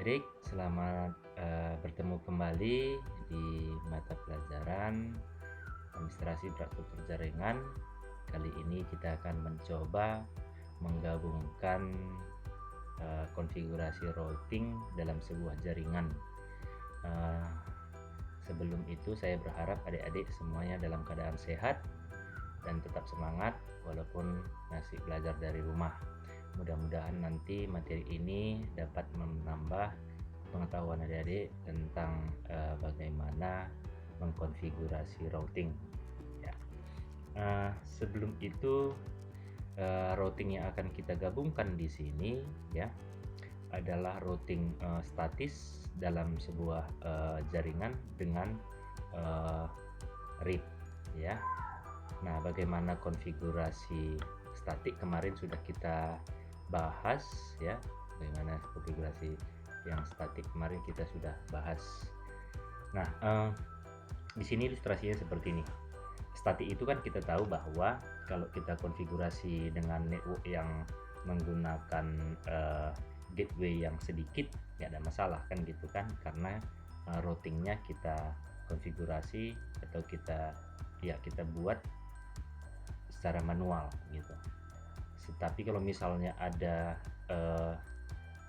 Adik-adik, selamat bertemu kembali di mata pelajaran Administrasi Infrastruktur Jaringan. Kali ini kita akan mencoba menggabungkan konfigurasi routing dalam sebuah jaringan. Sebelum itu saya berharap adik-adik semuanya dalam keadaan sehat dan tetap semangat walaupun masih belajar dari rumah. Mudah-mudahan nanti materi ini dapat menambah pengetahuan adik-adik tentang bagaimana mengkonfigurasi routing. Ya. Sebelum itu routing yang akan kita gabungkan di sini ya adalah routing statis dalam sebuah jaringan dengan RIP ya. Nah, bagaimana konfigurasi statik kemarin sudah kita bahas ya, bagaimana konfigurasi yang statik kemarin kita sudah bahas. Nah, di sini ilustrasinya seperti ini. Statik itu kan kita tahu bahwa kalau kita konfigurasi dengan network yang menggunakan gateway yang sedikit nggak ada masalah kan gitu kan, karena routingnya kita konfigurasi atau kita buat secara manual gitu. Tapi kalau misalnya ada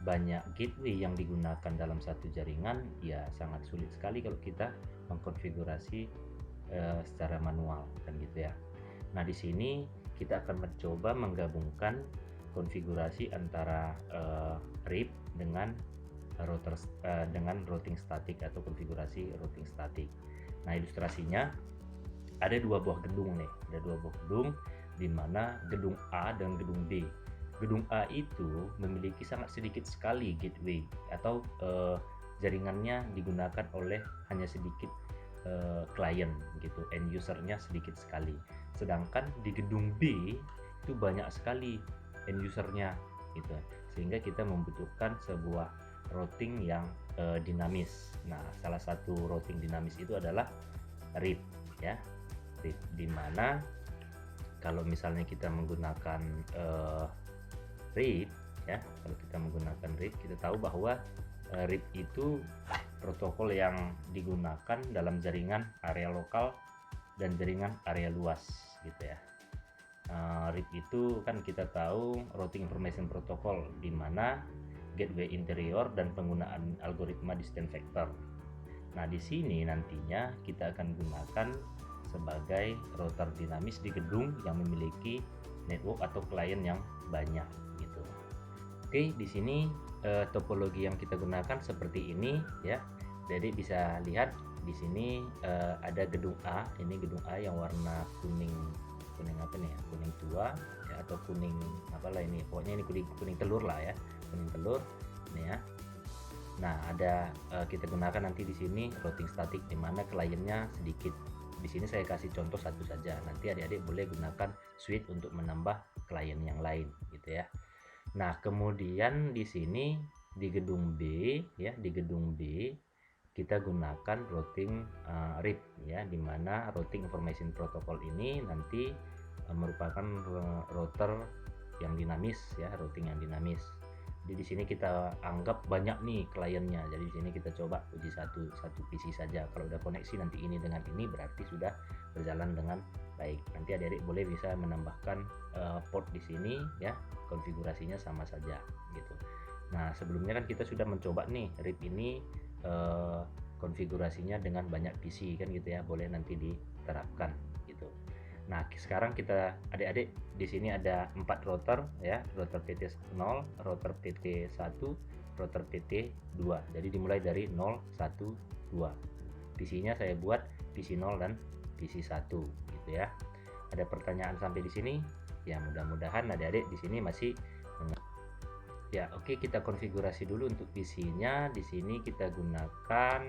banyak gateway yang digunakan dalam satu jaringan, ya sangat sulit sekali kalau kita mengkonfigurasi secara manual kan gitu ya. Nah, di sini kita akan mencoba menggabungkan konfigurasi antara RIP dengan dengan routing statik atau konfigurasi routing statik. Nah, ilustrasinya ada dua buah gedung nih, di mana gedung A dan gedung B. Gedung A itu memiliki sangat sedikit sekali gateway atau jaringannya digunakan oleh hanya sedikit klien gitu, end usernya sedikit sekali. Sedangkan di gedung B itu banyak sekali end usernya gitu, sehingga kita membutuhkan sebuah routing yang dinamis. Nah, salah satu routing dinamis itu adalah RIP ya. RIP di mana kalau misalnya kita menggunakan RIP ya, kalau kita menggunakan RIP, kita tahu bahwa RIP itu protokol yang digunakan dalam jaringan area lokal dan jaringan area luas gitu ya. RIP itu kan kita tahu routing information protocol, di mana gateway interior dan penggunaan algoritma distance vector. Nah, di sini nantinya kita akan gunakan sebagai router dinamis di gedung yang memiliki network atau klien yang banyak gitu. Oke, di sini topologi yang kita gunakan seperti ini ya. Jadi bisa lihat di sini ada gedung A. Ini gedung A yang warna kuning apa nih ya? Kuning tua ya, atau kuning apalah ini. Pokoknya ini kuning telur lah ya. Kuning telur ini ya. Nah, ada kita gunakan nanti di sini routing statik di mana kliennya sedikit. Di sini saya kasih contoh satu saja. Nanti adik-adik boleh gunakan switch untuk menambah klien yang lain gitu ya. Nah, kemudian di sini di gedung B ya, di gedung B kita gunakan routing RIP ya, di mana routing information protocol ini nanti merupakan router yang dinamis ya, routing yang dinamis. Jadi di sini kita anggap banyak nih kliennya. Jadi di sini kita coba uji satu PC saja. Kalau udah koneksi nanti ini dengan ini berarti sudah berjalan dengan baik. Nanti adik-adik boleh bisa menambahkan port di sini ya. Konfigurasinya sama saja gitu. Nah, sebelumnya kan kita sudah mencoba nih RIP ini konfigurasinya dengan banyak PC kan gitu ya. Boleh nanti diterapkan gitu. Nah, sekarang kita adik-adik di sini ada 4 router ya, router PT0, router PT1, router PT2. Jadi dimulai dari 0, 1, 2. PC-nya saya buat PC0 dan PC1 gitu ya. Ada pertanyaan sampai di sini? Ya, mudah-mudahan adik-adik di sini masih ya. Oke, kita konfigurasi dulu untuk PC-nya. Di sini kita gunakan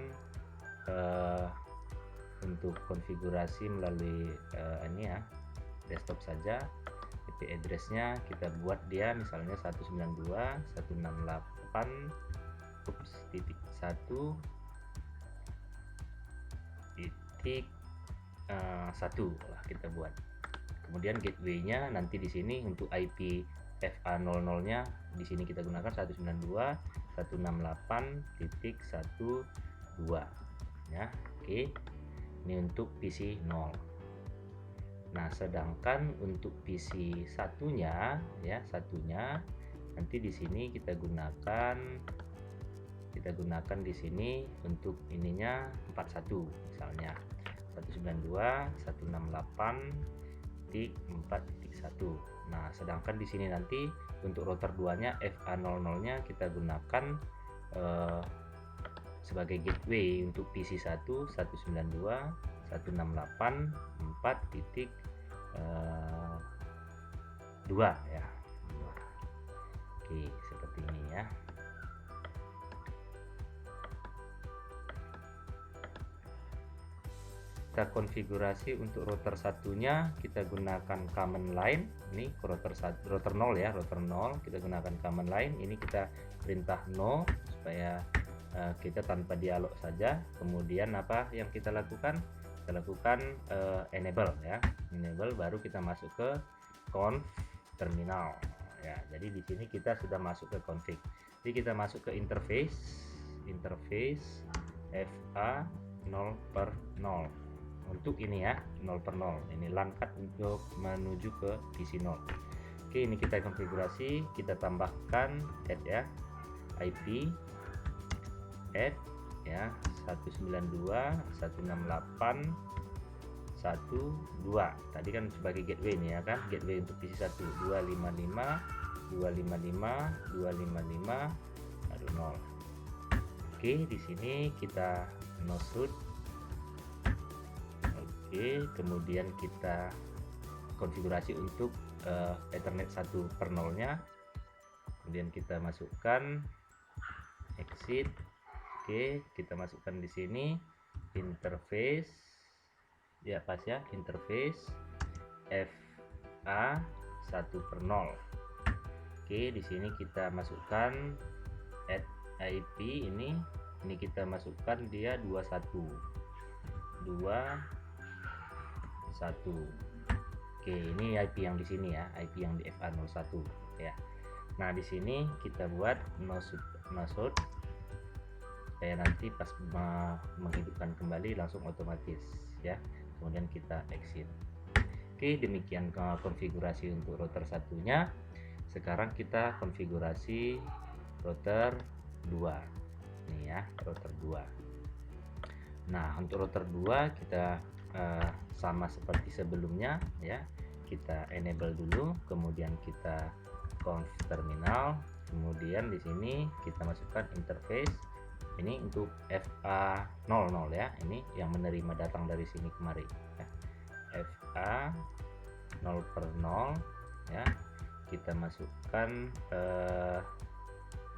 untuk konfigurasi melalui ini ya, desktop saja. IP address-nya kita buat dia misalnya 192.168.1.1 lah kita buat. Kemudian gateway-nya nanti di sini untuk IP FA00-nya di sini kita gunakan 192.168.12 ya. Oke. Ini untuk PC 0. Nah, sedangkan untuk PC satunya ya, nanti di sini kita gunakan di sini untuk ininya 41 misalnya 192.168.4.1. Nah, sedangkan di sini nanti untuk router 2-nya FA00-nya kita gunakan sebagai gateway untuk PC 1 192.168.4.2 ya. Oke, seperti ini ya. Kita konfigurasi untuk router satunya, kita gunakan command line. Ini router 0 ya, router 0 kita gunakan command line. Ini kita perintah no supaya kita tanpa dialog saja. Kemudian apa yang kita lakukan? Kita lakukan enable ya, enable, baru kita masuk ke conf terminal ya. Jadi di sini kita sudah masuk ke config. Jadi kita masuk ke interface FA 0/0 untuk ini ya, 0/0 ini LAN card untuk menuju ke PC 0. Oke, ini kita konfigurasi, kita tambahkan add ya, IP add ya 192.168.1.2. Tadi kan sebagai gateway ini ya kan, gateway untuk PC 1 255.255.255.0. Oke, di sini kita no shoot. Oke, kemudian kita konfigurasi untuk Ethernet 1/0 nya. Kemudian kita masukkan exit. Oke, kita masukkan di sini interface ya, pas ya, interface FA 1/0. Oke, di sini kita masukkan add IP ini kita masukkan dia 21. Oke, ini IP yang di sini ya, IP yang di FA01 ya. Nah, di sini kita buat no shoot supaya nanti pas menghidupkan kembali langsung otomatis ya. Kemudian kita exit. Oke, demikian konfigurasi untuk router satunya. Sekarang kita konfigurasi router 2 nih ya, router 2. Nah, untuk router 2 kita sama seperti sebelumnya ya, kita enable dulu, kemudian kita conf terminal, kemudian di sini kita masukkan interface ini untuk FA00 ya, ini yang menerima datang dari sini kemari ya. FA 0/0 ya, kita masukkan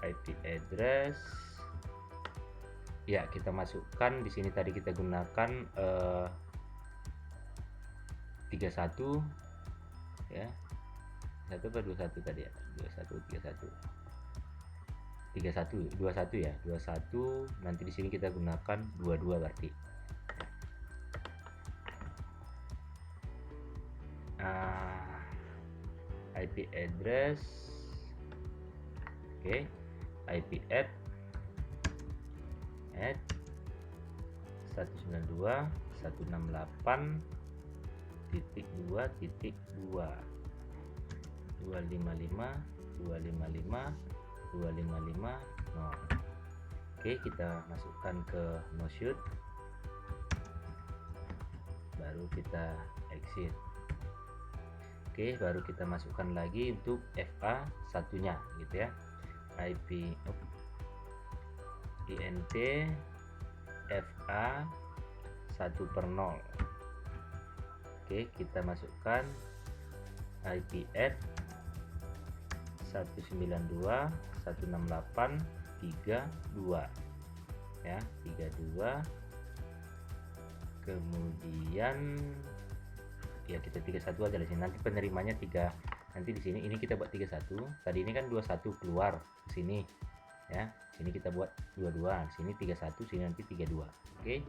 IP address ya, kita masukkan di sini tadi kita gunakan 31 ya, 1 atau 21 tadi ya, 21 ya, 21. Nanti di sini kita gunakan 22 berarti. IP address, oke, IP add 192.168.2.255.255.255. Oke, kita masukkan ke no shoot, baru kita exit. Oke, baru kita masukkan lagi untuk FA satunya gitu ya, IP INT FA 1/0. Oke, kita masukkan IP add 192.168.32 ya, 32. Kemudian ya kita 31 aja di sini, nanti penerimanya 3. Nanti di sini ini kita buat 31. Tadi ini kan 21 keluar ke sini ya. Sini kita buat 22, sini 31, sini nanti 32. Oke.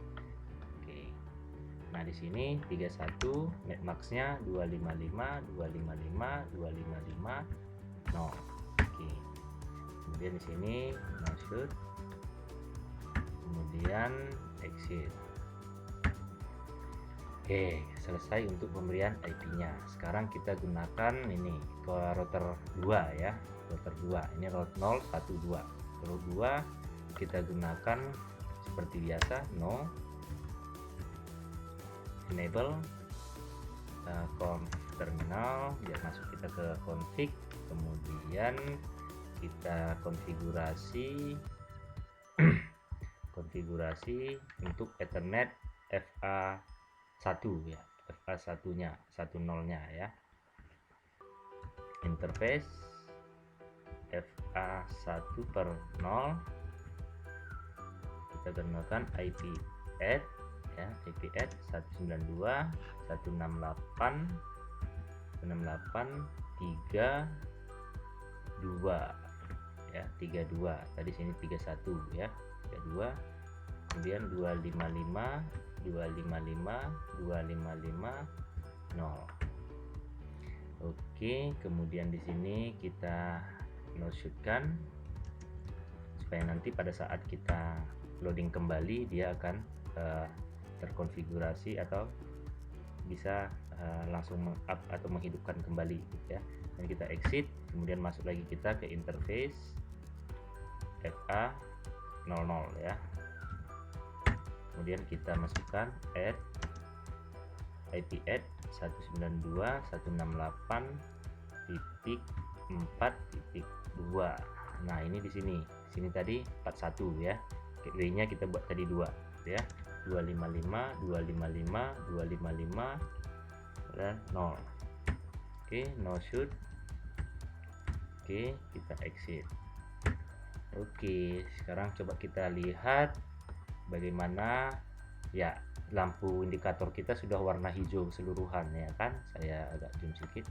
Nah, di sini 31 netmax-nya 255, 255, 255, 0. Oke. Kemudian di sini no shoot, kemudian exit. Oke, selesai untuk pemberian IP-nya. Sekarang kita gunakan ini ke router 2 ya. Router 2. Ini route 0, 1, 2. Route 2 kita gunakan seperti biasa, no enable conf terminal biar masuk kita ke config, kemudian kita konfigurasi untuk Ethernet FA1 ya, FA1 nya 10 nya ya, interface FA1 per 0 kita gunakan IP add ya, IP add 192.168.168.32 ya, 32 tadi sini 31 ya, 32, kemudian 255.255.255.0. Oke, kemudian di sini kita no shoot-kan supaya nanti pada saat kita loading kembali dia akan terkonfigurasi atau bisa langsung meng-up atau menghidupkan kembali gitu ya. Dan kita exit, kemudian masuk lagi kita ke interface FA00 ya. Kemudian kita masukkan add IP add 192.168.4.2. Nah, ini di sini. Sini tadi 41 ya. W-nya kita buat tadi 2 ya. 255, 255, 255 dan 0. Oke, no shoot. Oke, kita exit. Oke, sekarang coba kita lihat bagaimana ya, lampu indikator kita sudah warna hijau keseluruhan ya kan. Saya agak zoom sedikit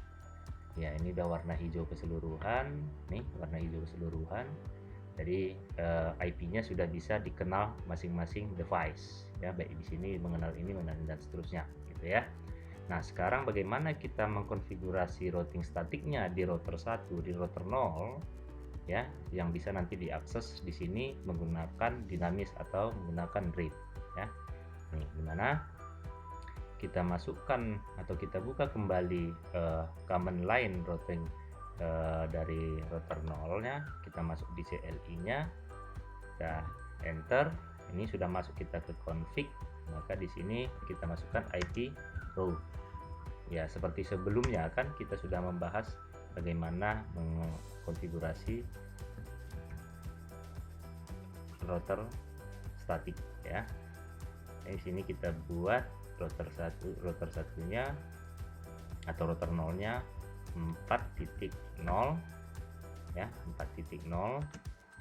ya, ini udah warna hijau keseluruhan nih, warna hijau keseluruhan. Jadi IP-nya sudah bisa dikenal masing-masing device ya, baik di sini mengenal ini, mengenal dan seterusnya gitu ya. Nah, sekarang bagaimana kita mengkonfigurasi routing statiknya di router 1, di router 0 ya, yang bisa nanti diakses di sini menggunakan dinamis atau menggunakan RIP ya. Nih, gimana kita masukkan atau kita buka kembali command line routing dari router 0 nya, kita masuk di CLI nya, kita enter. Ini sudah masuk kita ke config, maka di sini kita masukkan IP route ya, seperti sebelumnya kan kita sudah membahas bagaimana mengkonfigurasi router statik ya. Di sini kita buat router satunya atau router 0 nya 4.0 ya, 4.0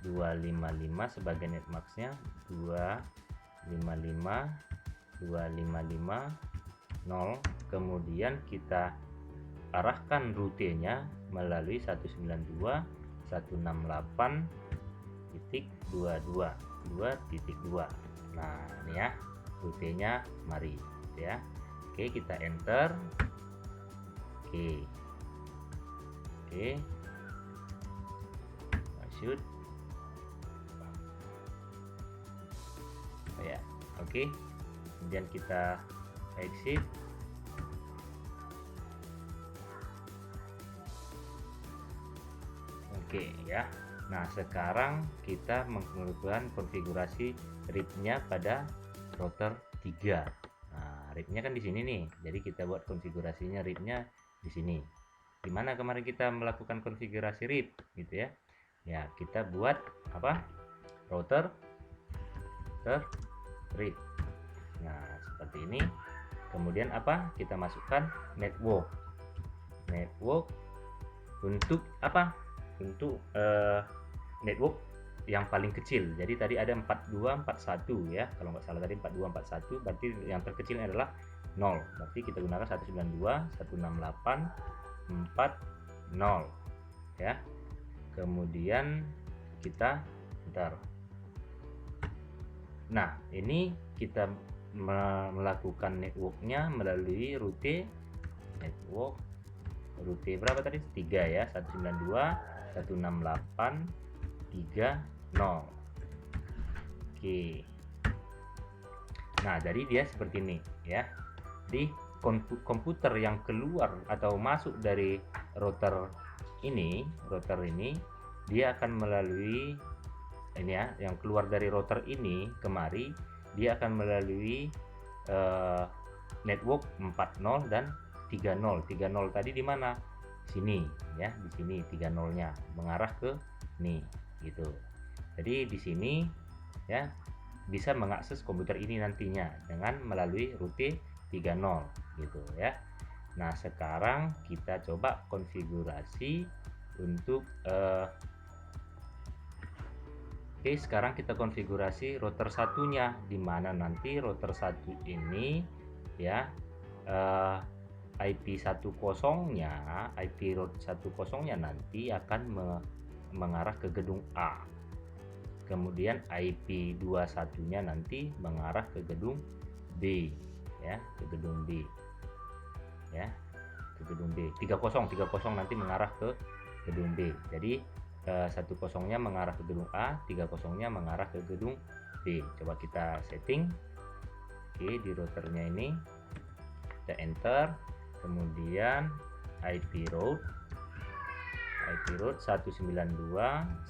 255 sebagai netmasknya 255.255.0. kemudian kita arahkan rutenya melalui 192.168.22.2. Nah, ini ya rutenya, mari ya. Oke, kita enter. Oke, shoot ya. Oke, kemudian kita exit. Oke ya. Nah, sekarang kita melakukan konfigurasi RIP-nya pada router 3. Nah, RIP-nya kan di sini nih. Jadi kita buat konfigurasinya RIP-nya di sini. Dimana kemarin kita melakukan konfigurasi RIP gitu ya. Ya, kita buat apa? Router RIP. Nah, seperti ini. Kemudian apa? Kita masukkan network untuk apa? Untuk network yang paling kecil. Jadi tadi ada 4241 ya, kalau nggak salah tadi 4241, berarti yang terkecilnya adalah 0. Berarti kita gunakan 192.168.4.0 ya. Kemudian kita nah, ini kita melakukan networknya melalui rute network rute berapa tadi? 3 ya, 192 168 30. Oke. Nah, jadi dia seperti ini ya. Di komputer yang keluar atau masuk dari router ini, dia akan melalui ini ya, yang keluar dari router ini kemari, dia akan melalui network 40 dan 30. 30 tadi di mana? Sini ya, di sini 30-nya mengarah ke nih gitu. Jadi di sini ya bisa mengakses komputer ini nantinya dengan melalui rute 30 gitu ya. Nah, sekarang kita coba konfigurasi untuk oke, sekarang kita konfigurasi router satunya, di mana nanti router satu ini ya IP 10-nya, IP route 10-nya nanti akan mengarah ke gedung A. Kemudian IP 21-nya nanti mengarah ke gedung B ya, ke gedung B. Ya, ke gedung B. 30 nanti mengarah ke gedung B. Jadi 10-nya mengarah ke gedung A, 30-nya mengarah ke gedung B. Coba kita setting. Oke, di routernya ini kita enter, kemudian IP route 192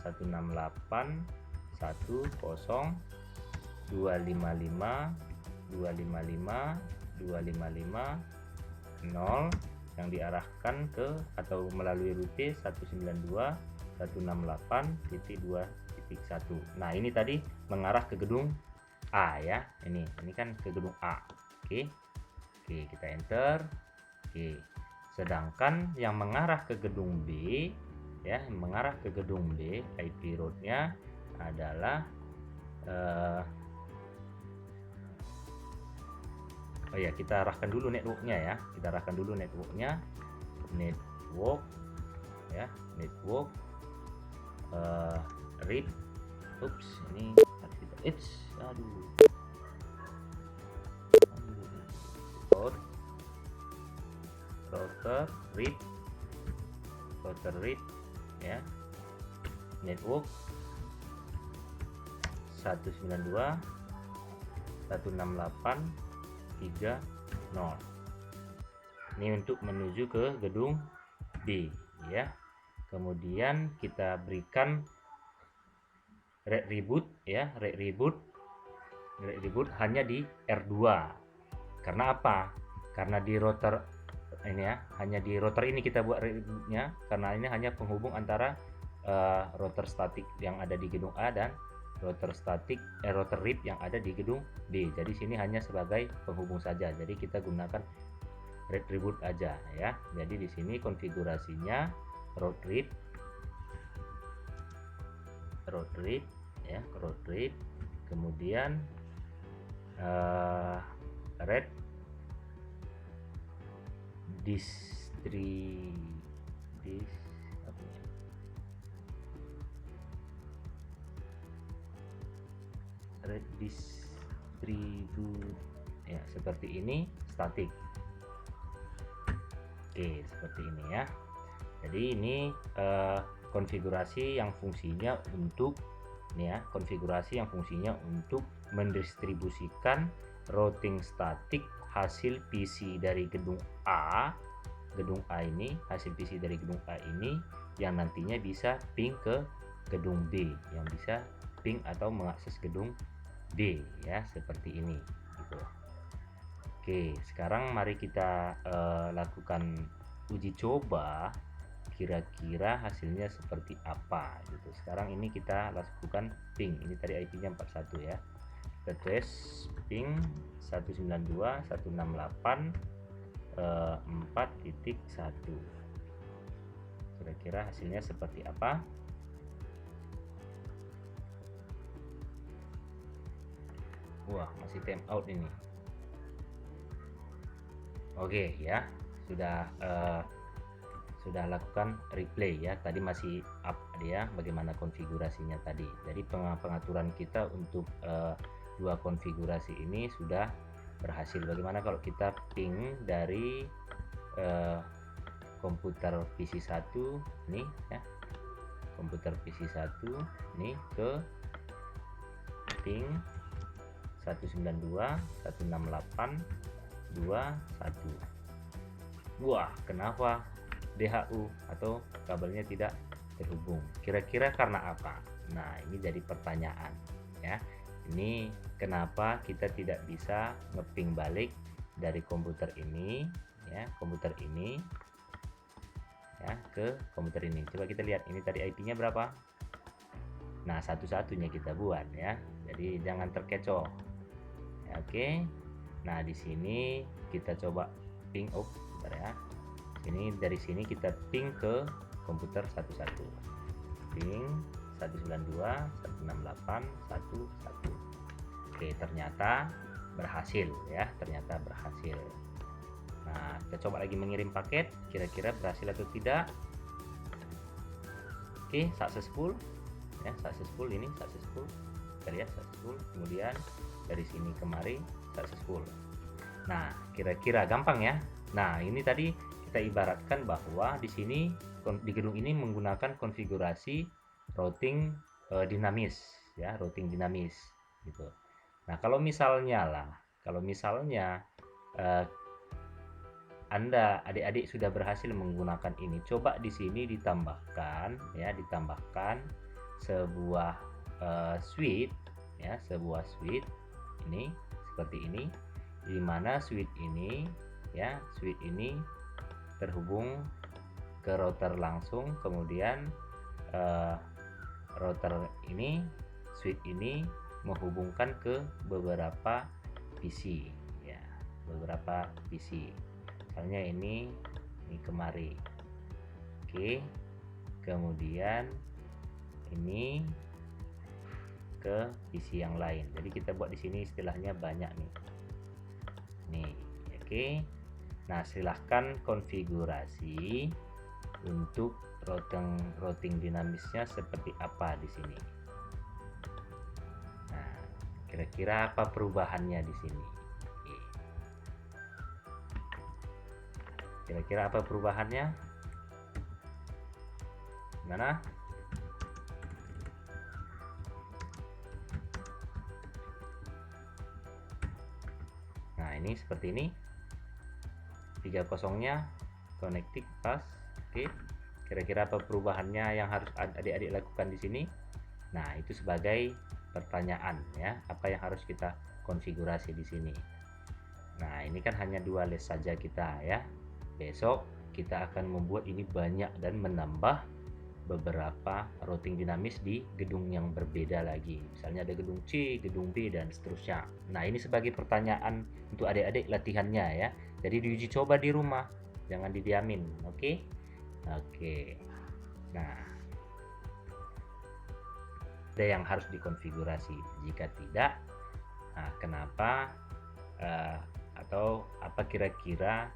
168 10 255 255 255 0 yang diarahkan ke atau melalui rute 192 168.2.1. Nah, ini tadi mengarah ke gedung A ya. Ini kan ke gedung A. Oke, kita enter. Oke. Sedangkan yang mengarah ke gedung B ya, mengarah ke gedung B, IP route-nya adalah oh ya, kita arahkan dulu network-nya ya. Kita arahkan dulu network-nya. Network ya, network read. Ups, ini aduh. Router read ya, network 192 168.30. Ini untuk menuju ke gedung B ya. Kemudian kita berikan red reboot ya, red reboot hanya di R2. Karena apa? Karena di router ini ya, hanya di router ini kita buat rebootnya, karena ini hanya penghubung antara router statik yang ada di gedung A dan router read yang ada di gedung B. Jadi sini hanya sebagai penghubung saja. Jadi kita gunakan red reboot aja ya. Jadi di sini konfigurasinya route read ya, route read, kemudian red distribute ya, seperti ini, statik. Oke, seperti ini ya. Jadi ini konfigurasi yang fungsinya untuk mendistribusikan routing statik hasil PC dari gedung A ini, hasil PC dari gedung A ini yang nantinya bisa ping ke gedung B, yang bisa ping atau mengakses gedung B ya, seperti ini gitu. Oke, sekarang mari kita lakukan uji coba kira-kira hasilnya seperti apa gitu. Sekarang ini kita lakukan ping. Ini tadi IP-nya 41 ya. Kita tes ping 192 168 4.1. Kira-kira hasilnya seperti apa? Wah, masih time out ini. Oke ya, sudah lakukan replay ya. Tadi masih up dia bagaimana konfigurasinya tadi. Jadi pengaturan kita untuk dua konfigurasi ini sudah berhasil. Bagaimana kalau kita ping dari komputer PC 1 ini ya, komputer PC 1 ini ke ping 192.168.2.1. Wah, kenapa DHU atau kabelnya tidak terhubung? Kira-kira karena apa? Nah, ini jadi pertanyaan ya. Ini kenapa kita tidak bisa ngeping balik dari komputer ini ya, komputer ini ya ke komputer ini. Coba kita lihat ini tadi IP-nya berapa. Nah, satu-satunya kita buat ya, jadi jangan terkecoh ya, oke. Nah, di sini kita coba ping bentar ya, ini dari sini kita ping ke komputer 11 ping 192.168.1.1. Oke, ternyata berhasil ya, ternyata berhasil. Nah, kita coba lagi mengirim paket, kira-kira berhasil atau tidak. Oke, successful ya, successful, ini successful, kita lihat successful, kemudian dari sini kemari successful. Nah, kira-kira gampang ya. Nah, ini tadi kita ibaratkan bahwa di sini di gedung ini menggunakan konfigurasi routing dinamis ya, routing dinamis gitu. Nah, kalau misalnya Anda adik-adik sudah berhasil menggunakan ini, coba di sini ditambahkan ya, ditambahkan sebuah switch ya, sebuah switch ini seperti ini, di mana switch ini ya, switch ini terhubung ke router langsung, kemudian router ini, switch ini menghubungkan ke beberapa PC ya, beberapa PC. Misalnya ini kemari. Oke. Kemudian ini ke PC yang lain. Jadi kita buat di sini istilahnya banyak nih. Nih, oke. Nah, silahkan konfigurasi untuk routing dinamisnya seperti apa di sini. Nah, kira-kira apa perubahannya di sini? Kira-kira apa perubahannya? Gimana? Nah, ini seperti ini. 30-nya connected pas. Oke. Kira-kira apa perubahannya yang harus adik-adik lakukan di sini? Nah, itu sebagai pertanyaan ya, apa yang harus kita konfigurasi di sini. Nah, ini kan hanya 2 les saja kita ya. Besok kita akan membuat ini banyak dan menambah beberapa routing dinamis di gedung yang berbeda lagi. Misalnya ada gedung C, gedung B, dan seterusnya. Nah, ini sebagai pertanyaan untuk adik-adik latihannya ya. Jadi diuji coba di rumah, jangan didiamin, oke? Oke. Nah, ada yang harus dikonfigurasi. Jika tidak, nah kenapa atau apa kira-kira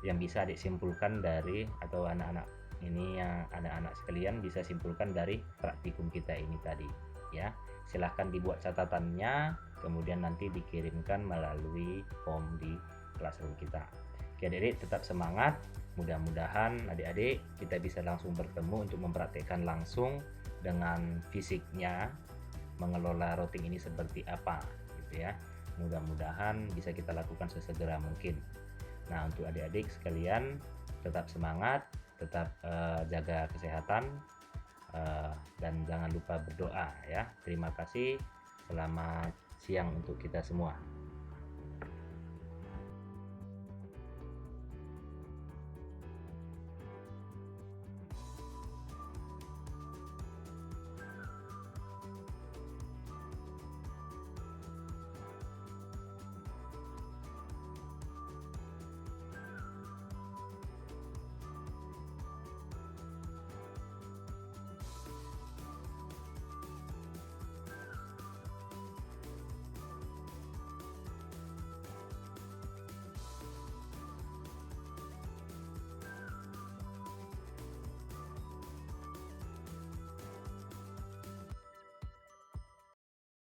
yang bisa disimpulkan dari, atau anak-anak ini, yang anak-anak sekalian bisa simpulkan dari praktikum kita ini tadi ya. Silahkan dibuat catatannya, kemudian nanti dikirimkan melalui form di classroom kita. Oke, adik-adik tetap semangat. Mudah-mudahan adik-adik kita bisa langsung bertemu untuk mempraktekkan langsung dengan fisiknya mengelola routing ini seperti apa gitu ya. Mudah-mudahan bisa kita lakukan sesegera mungkin. Nah, untuk adik-adik sekalian tetap semangat, tetap jaga kesehatan, dan jangan lupa berdoa ya. Terima kasih, selamat siang untuk kita semua.